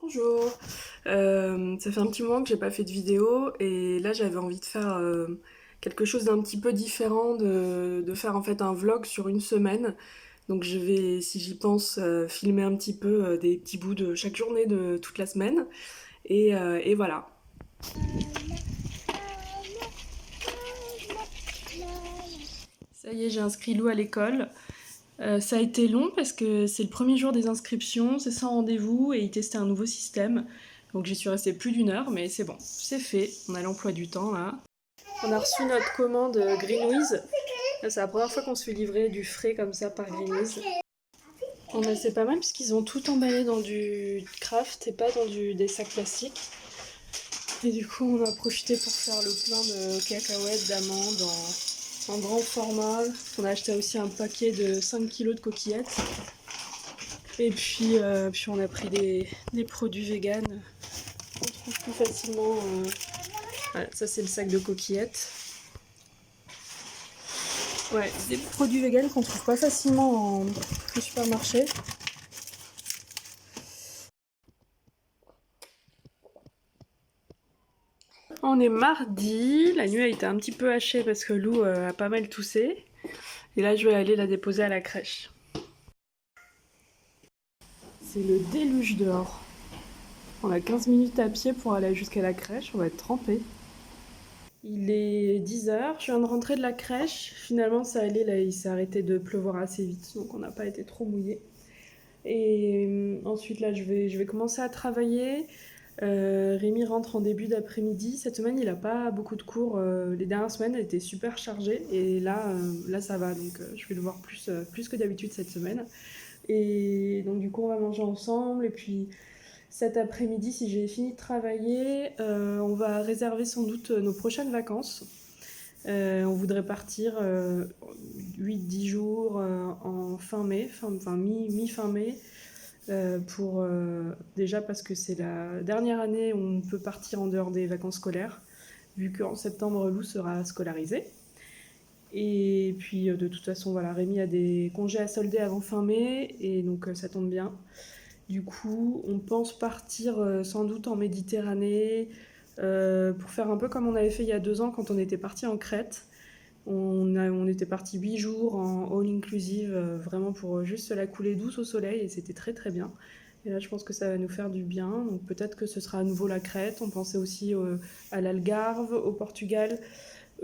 Bonjour, ça fait un petit moment que j'ai pas fait de vidéo et là j'avais envie de faire quelque chose d'un petit peu différent, de faire en fait un vlog sur une semaine. Donc je vais, si j'y pense, filmer un petit peu des petits bouts de chaque journée de toute la semaine. Et voilà. Ça y est, j'ai inscrit Lou à l'école. Ça a été long parce que c'est le premier jour des inscriptions, c'est sans rendez-vous et ils testaient un nouveau système. Donc j'y suis restée plus d'une heure, mais c'est bon, c'est fait. On a l'emploi du temps là. On a reçu notre commande Greenwiz. C'est la première fois qu'on se fait livrer du frais comme ça par Greenwiz. C'est pas mal puisqu'ils ont tout emballé dans du craft et pas dans des sacs plastiques. Et du coup, on a profité pour faire le plein de cacahuètes, d'amandes en grand format. On a acheté aussi un paquet de 5 kilos de coquillettes. Et puis on a pris des produits véganes qu'on trouve plus facilement. Voilà, ça c'est le sac de coquillettes. Ouais, des produits véganes qu'on trouve pas facilement au supermarché. On est mardi, la nuit a été un petit peu hachée parce que Lou a pas mal toussé. Et là je vais aller la déposer à la crèche. C'est le déluge dehors. On a 15 minutes à pied pour aller jusqu'à la crèche, on va être trempés. Il est 10 h, je viens de rentrer de la crèche. Finalement ça allait, là il s'est arrêté de pleuvoir assez vite, donc on n'a pas été trop mouillés. Et ensuite là je vais commencer à travailler. Rémi rentre en début d'après-midi. Cette semaine il a pas beaucoup de cours. Les dernières semaines elles étaient super chargées et là ça va, donc je vais le voir plus que d'habitude cette semaine. Et donc du coup on va manger ensemble et puis cet après-midi, si j'ai fini de travailler, on va réserver sans doute nos prochaines vacances. On voudrait partir 8-10 jours en fin mai, mi-fin mai, déjà parce que c'est la dernière année où on peut partir en dehors des vacances scolaires, vu qu'en septembre, Lou sera scolarisé. Et puis de toute façon, voilà, Rémi a des congés à solder avant fin mai, et donc ça tombe bien. Du coup, on pense partir sans doute en Méditerranée pour faire un peu comme on avait fait il y a 2 ans quand on était parti en Crète. On était parti 8 jours en all inclusive, vraiment pour juste se la couler douce au soleil et c'était très très bien. Et là, je pense que ça va nous faire du bien. Donc peut-être que ce sera à nouveau la Crète. On pensait aussi à l'Algarve, au Portugal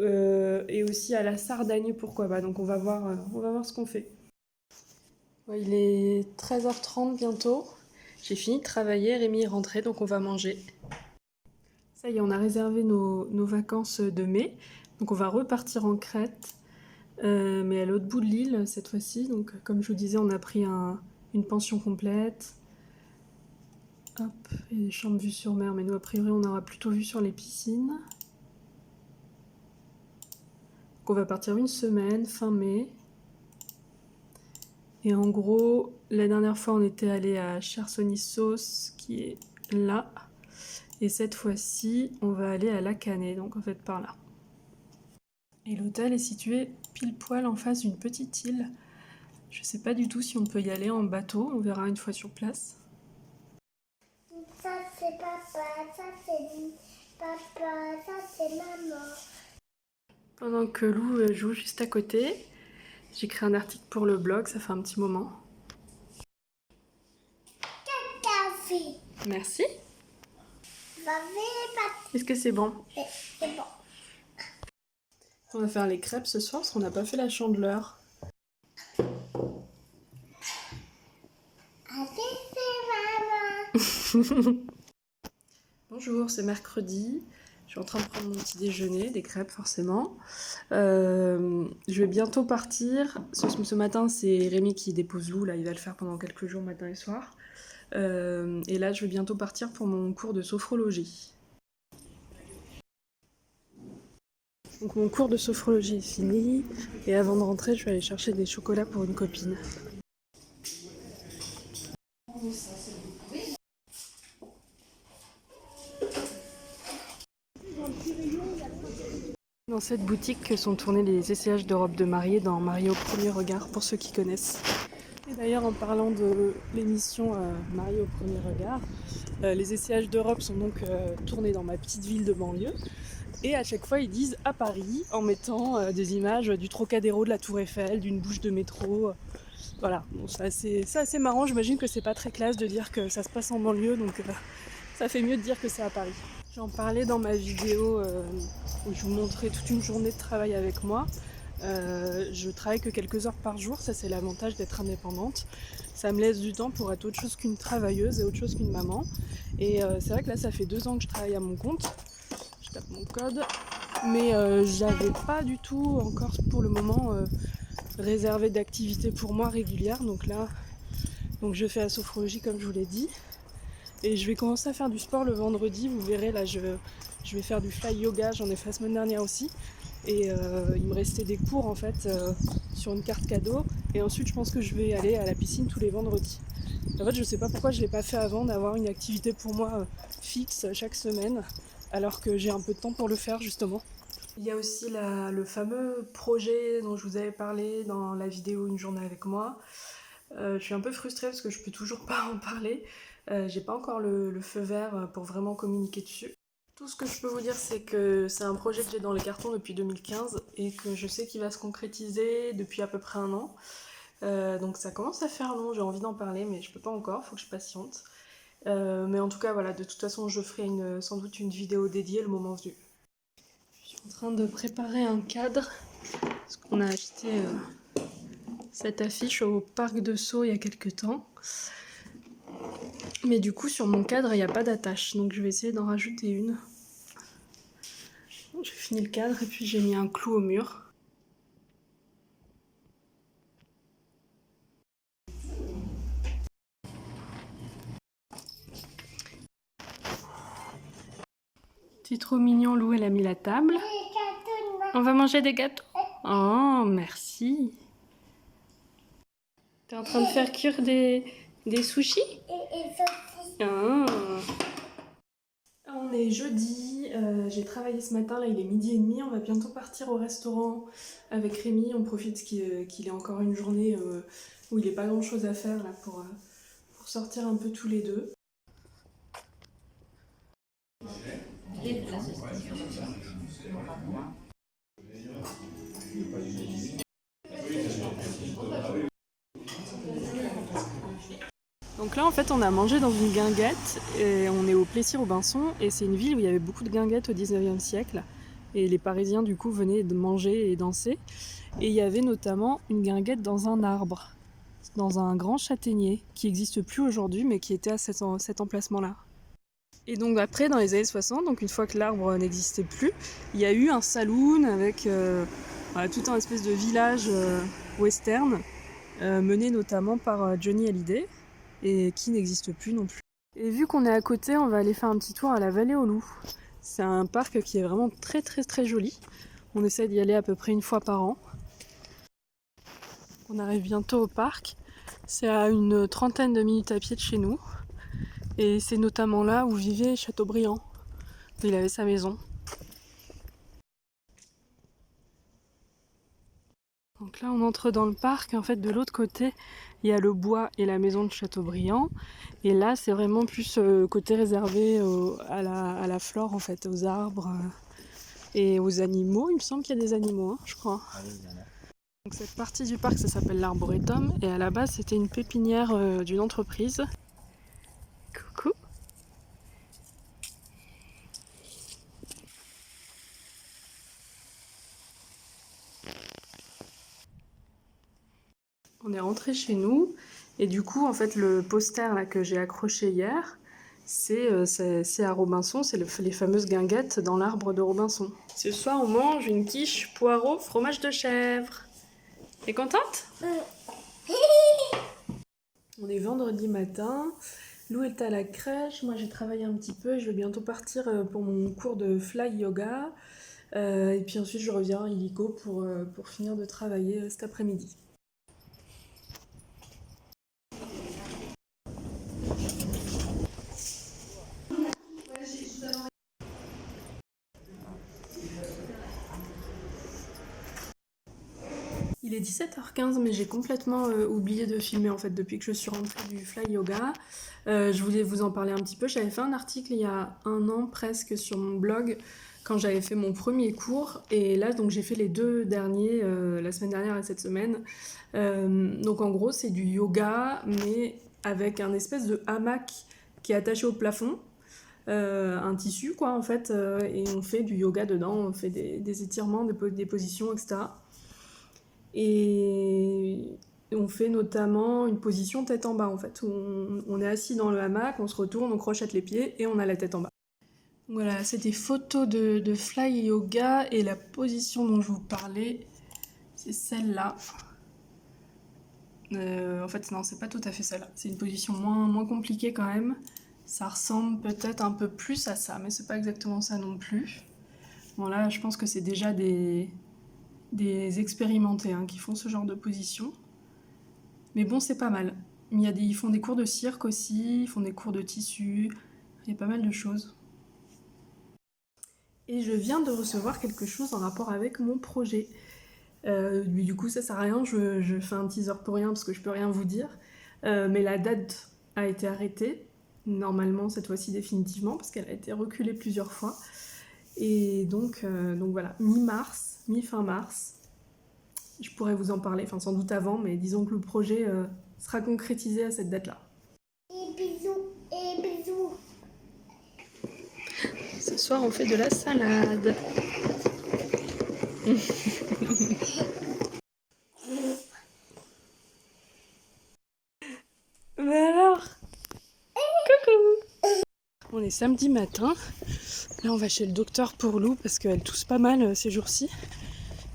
et aussi à la Sardaigne, pourquoi pas. Donc on va voir ce qu'on fait. Ouais, il est 13h30 bientôt. J'ai fini de travailler, Rémi est rentré, donc on va manger. Ça y est, on a réservé nos vacances de mai. Donc on va repartir en Crète, mais à l'autre bout de l'île cette fois-ci. Donc comme je vous disais, on a pris une pension complète. Hop, et des chambres vues sur mer, mais nous a priori on aura plutôt vue sur les piscines. Donc on va partir une semaine, fin mai. Et en gros, la dernière fois on était allé à Chersonissos, qui est là. Et cette fois-ci, on va aller à Lacanais, donc en fait par là. Et l'hôtel est situé pile poil en face d'une petite île. Je sais pas du tout si on peut y aller en bateau, on verra une fois sur place. Ça c'est papa, ça c'est papa, ça c'est maman. Pendant que Lou joue juste à côté, j'écris un article pour le blog, ça fait un petit moment. Café. Merci. Papa. Est-ce que c'est bon? C'est bon. On va faire les crêpes ce soir parce qu'on n'a pas fait la chandeleur. C'est maman. Bonjour, c'est mercredi. Je suis en train de prendre mon petit déjeuner, des crêpes forcément. Je vais bientôt partir. Ce matin, c'est Rémi qui dépose Lou, là il va le faire pendant quelques jours, matin et soir. Et là, je vais bientôt partir pour mon cours de sophrologie. Donc mon cours de sophrologie est fini. Et avant de rentrer, je vais aller chercher des chocolats pour une copine. Dans cette boutique sont tournés les essayages de robes de mariée dans Mariée au premier regard, pour ceux qui connaissent. Et D'ailleurs, en parlant de l'émission Mariée au premier regard, les essayages d'Europe sont donc tournés dans ma petite ville de banlieue. Et à chaque fois, ils disent à Paris en mettant des images du Trocadéro, de la Tour Eiffel, d'une bouche de métro. Voilà, bon, c'est assez marrant. J'imagine que c'est pas très classe de dire que ça se passe en banlieue, donc ça fait mieux de dire que c'est à Paris. J'en parlais dans ma vidéo où je vous montrais toute une journée de travail avec moi. Je travaille que quelques heures par jour, ça c'est l'avantage d'être indépendante. Ça me laisse du temps pour être autre chose qu'une travailleuse et autre chose qu'une maman. Et c'est vrai que là ça fait 2 ans que je travaille à mon compte. Je tape mon code. Mais j'avais pas du tout encore pour le moment réservé d'activités pour moi régulières. Donc là, je fais la sophrologie comme je vous l'ai dit. Et je vais commencer à faire du sport le vendredi. Vous verrez là je vais faire du fly yoga, j'en ai fait la semaine dernière aussi. Et il me restait des cours en fait sur une carte cadeau. Et ensuite je pense que je vais aller à la piscine tous les vendredis. En fait je sais pas pourquoi je l'ai pas fait avant d'avoir une activité pour moi fixe chaque semaine. Alors que j'ai un peu de temps pour le faire justement. Il y a aussi le fameux projet dont je vous avais parlé dans la vidéo Une journée avec moi. Je suis un peu frustrée parce que je peux toujours pas en parler. J'ai pas encore le feu vert pour vraiment communiquer dessus. Tout ce que je peux vous dire, c'est que c'est un projet que j'ai dans les cartons depuis 2015 et que je sais qu'il va se concrétiser depuis à peu près 1 an. Donc ça commence à faire long, j'ai envie d'en parler, mais je peux pas encore, faut que je patiente. Mais en tout cas, voilà, de toute façon, je ferai sans doute une vidéo dédiée le moment venu. Je suis en train de préparer un cadre, parce qu'on a acheté cette affiche au parc de Sceaux il y a quelques temps. Mais du coup, sur mon cadre, il n'y a pas d'attache, donc je vais essayer d'en rajouter une. J'ai fini le cadre et puis j'ai mis un clou au mur. C'est trop mignon, Lou, elle a mis la table. On va manger des gâteaux. Oh, merci. T'es en train de faire cuire des sushis? Ah. On est jeudi, j'ai travaillé ce matin, là il est 12h30, on va bientôt partir au restaurant avec Rémi, on profite qu'il ait encore une journée où il n'est pas grand chose à faire là pour sortir un peu tous les deux. Donc là en fait on a mangé dans une guinguette et on est au Plessis-Robinson et c'est une ville où il y avait beaucoup de guinguettes au 19e siècle et les Parisiens du coup venaient de manger et danser et il y avait notamment une guinguette dans un arbre, dans un grand châtaignier qui n'existe plus aujourd'hui mais qui était à cet emplacement-là. Et donc après dans les années 60, donc une fois que l'arbre n'existait plus, il y a eu un saloon avec voilà, tout un espèce de village western mené notamment par Johnny Hallyday et qui n'existe plus non plus. Et vu qu'on est à côté, on va aller faire un petit tour à la Vallée aux Loups. C'est un parc qui est vraiment très très très joli. On essaie d'y aller à peu près 1 fois par an. On arrive bientôt au parc. C'est à une 30aine de minutes à pied de chez nous. Et c'est notamment là où vivait Chateaubriand. Il avait sa maison. Donc là on entre dans le parc, en fait de l'autre côté il y a le bois et la maison de Chateaubriand et là c'est vraiment plus côté réservé à la flore en fait, aux arbres et aux animaux, il me semble qu'il y a des animaux hein, je crois. Ah oui, il y en a. Donc cette partie du parc ça s'appelle l'arboretum et à la base c'était une pépinière d'une entreprise. Coucou. On est rentré chez nous et du coup en fait le poster là que j'ai accroché hier c'est à Robinson, c'est les fameuses guinguettes dans l'arbre de Robinson. Ce soir on mange une quiche poireau fromage de chèvre. T'es contente? On est vendredi matin, Lou est à la crèche, moi j'ai travaillé un petit peu et je vais bientôt partir pour mon cours de fly yoga et puis ensuite je reviens illico pour finir de travailler cet après-midi. Il est 17h15 mais j'ai complètement oublié de filmer en fait depuis que je suis rentrée du Fly Yoga. Je voulais vous en parler un petit peu. J'avais fait un article il y a un an presque sur mon blog quand j'avais fait mon premier cours et là donc j'ai fait les 2 derniers la semaine dernière et cette semaine. Donc en gros c'est du yoga mais avec un espèce de hamac qui est attaché au plafond. Un tissu quoi en fait et on fait du yoga dedans, on fait des étirements, des positions etc. Et on fait notamment une position tête en bas en fait, où on est assis dans le hamac, on se retourne, on crochette les pieds et on a la tête en bas. Voilà, c'est des photos de Fly Yoga et la position dont je vous parlais, c'est celle-là. En fait, non, c'est pas tout à fait celle-là. C'est une position moins compliquée quand même. Ça ressemble peut-être un peu plus à ça, mais c'est pas exactement ça non plus. Bon là, je pense que c'est déjà des expérimentés hein, qui font ce genre de position. Mais bon, c'est pas mal. Ils font des cours de cirque aussi, ils font des cours de tissu, il y a pas mal de choses. Et je viens de recevoir quelque chose en rapport avec mon projet. Du coup, ça sert à rien, je fais un teaser pour rien parce que je peux rien vous dire. Mais la date a été arrêtée, normalement cette fois-ci définitivement, parce qu'elle a été reculée plusieurs fois. Et donc voilà, mi-mars, mi-fin mars, je pourrais vous en parler, enfin sans doute avant, mais disons que le projet sera concrétisé à cette date-là. Et bisous, et bisous. Ce soir, on fait de la salade. Mais alors, coucou. On est samedi matin. Là, on va chez le docteur pour Lou parce qu'elle tousse pas mal ces jours-ci.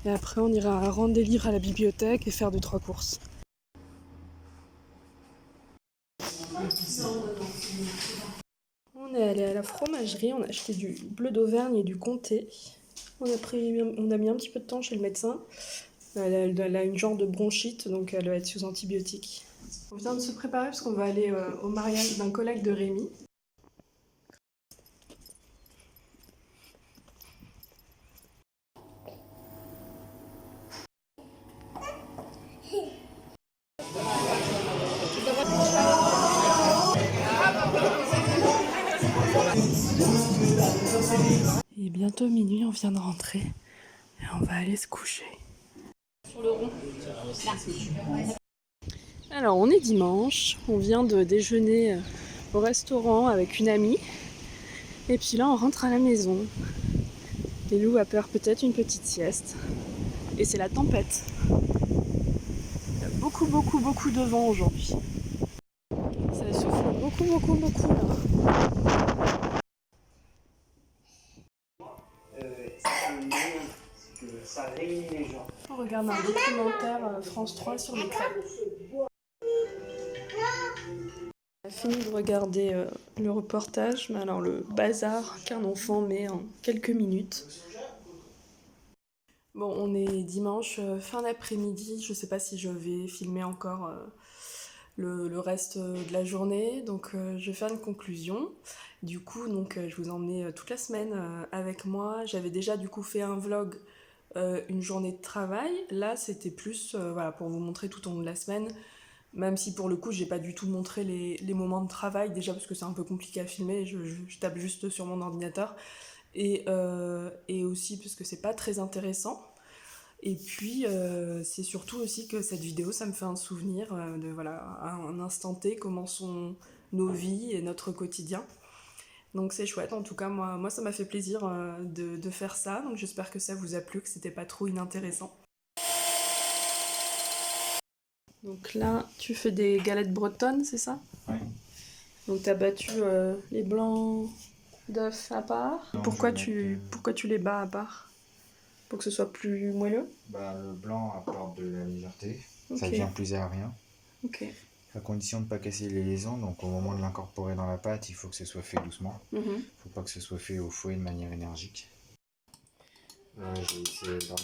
Et après, on ira rendre des livres à la bibliothèque et faire 2-3 courses. On est allé à la fromagerie, on a acheté du bleu d'Auvergne et du comté. On a mis un petit peu de temps chez le médecin. Elle a une genre de bronchite, donc elle va être sous antibiotiques. On vient de se préparer parce qu'on va aller au mariage d'un collègue de Rémi. Il est bientôt minuit, on vient de rentrer et on va aller se coucher. Sur le rond. Alors on est dimanche, on vient de déjeuner au restaurant avec une amie et puis là on rentre à la maison. Et Lou a peur peut-être une petite sieste et c'est la tempête. Il y a beaucoup de vent aujourd'hui. Ça souffle beaucoup là. Ça réunit les gens. On regarde un documentaire France 3 sur les crêpes. On a fini de regarder le reportage, mais alors le bazar qu'un enfant met en quelques minutes. Bon, on est dimanche, fin d'après-midi, je sais pas si je vais filmer encore le reste de la journée, donc je vais faire une conclusion. Du coup, donc, je vous emmenais toute la semaine avec moi. J'avais déjà du coup fait un vlog, une journée de travail. Là, c'était plus voilà, pour vous montrer tout au long de la semaine. Même si pour le coup, j'ai pas du tout montré les moments de travail, déjà parce que c'est un peu compliqué à filmer, je tape juste sur mon ordinateur. Et aussi parce que c'est pas très intéressant. Et puis, c'est surtout aussi que cette vidéo, ça me fait un souvenir de voilà, à un instant T, comment sont nos vies et notre quotidien. Donc c'est chouette, en tout cas, moi ça m'a fait plaisir de faire ça. Donc j'espère que ça vous a plu, que c'était pas trop inintéressant. Donc là, tu fais des galettes bretonnes, c'est ça? Oui. Donc t'as battu les blancs d'œufs à part. Non, Pourquoi je vais pourquoi tu les bats à part? Pour que ce soit plus moelleux? le blanc apporte de la légèreté. Ok. Ça devient plus aérien. Ok. À condition de ne pas casser les liaisons, donc au moment de l'incorporer dans la pâte, il faut que ce soit fait doucement. Il ne faut pas que ce soit fait au fouet de manière énergique. J'ai essayé de...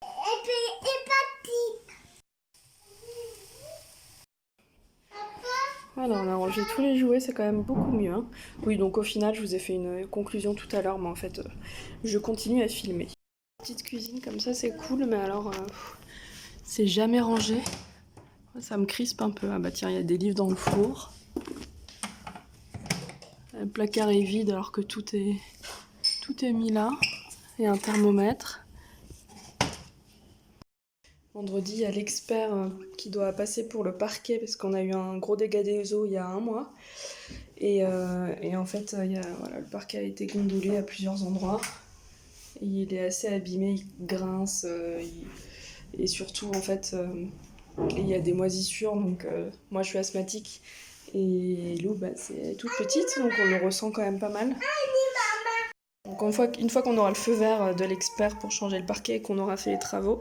Et puis, il est parti. Papa, Voilà, on a rangé tous les jouets, c'est quand même beaucoup mieux. Hein. Oui, donc au final, je vous ai fait une conclusion tout à l'heure, mais en fait, je continue à filmer. Petite cuisine comme ça, c'est cool, mais alors, c'est jamais rangé. Ça me crispe un peu. Ah bah tiens, il y a des livres dans le four. Le placard est vide alors que tout est mis là. Et un thermomètre. Vendredi, il y a l'expert qui doit passer pour le parquet parce qu'on a eu un gros dégât des eaux il y a 1 mois. Et en fait, voilà, le parquet a été gondolé à plusieurs endroits. Et il est assez abîmé, il grince. Et surtout, en fait, il y a des moisissures. Donc, moi, je suis asthmatique. Et Lou, bah, c'est toute petite, donc on le ressent quand même pas mal. Donc, une fois qu'on aura le feu vert de l'expert pour changer le parquet et qu'on aura fait les travaux,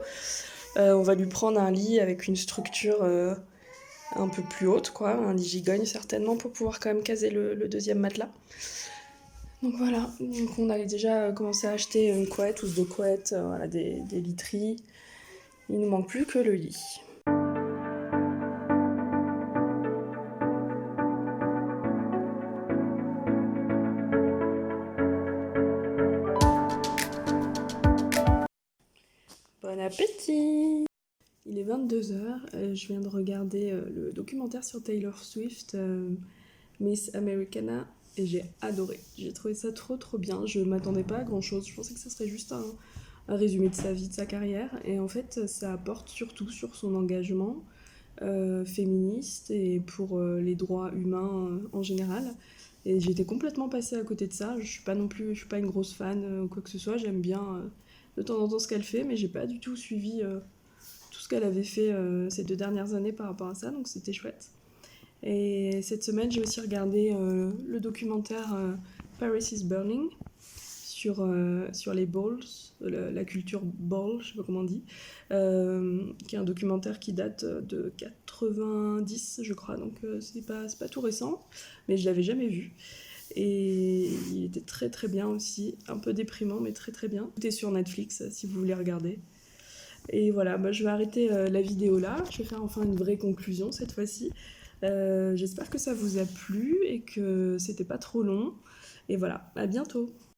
on va lui prendre un lit avec une structure un peu plus haute, quoi, un lit gigogne certainement, pour pouvoir quand même caser le deuxième matelas. Donc voilà, donc on avait déjà commencé à acheter une couette, ou 2 couettes, voilà, des literies. Il ne manque plus que le lit. Bon appétit! Il est 22h, je viens de regarder le documentaire sur Taylor Swift, Miss Americana, et j'ai adoré. J'ai trouvé ça trop bien, je m'attendais pas à grand chose, je pensais que ça serait juste un résumé de sa vie, de sa carrière, et en fait ça apporte surtout sur son engagement féministe et pour les droits humains en général. Et j'étais complètement passée à côté de ça, je suis pas une grosse fan ou quoi que ce soit, j'aime bien de temps en temps ce qu'elle fait, mais j'ai pas du tout suivi tout ce qu'elle avait fait ces 2 dernières années par rapport à ça, donc c'était chouette. Et cette semaine, j'ai aussi regardé le documentaire Paris is Burning sur les balls, la culture ball, je sais pas comment on dit, qui est un documentaire qui date de 90, je crois, donc c'est pas tout récent, mais je l'avais jamais vu. Et il était très bien aussi, un peu déprimant, mais très bien. Tout est sur Netflix si vous voulez regarder. Et voilà, je vais arrêter la vidéo là, je vais faire enfin une vraie conclusion cette fois-ci. J'espère que ça vous a plu et que c'était pas trop long. Et voilà, à bientôt!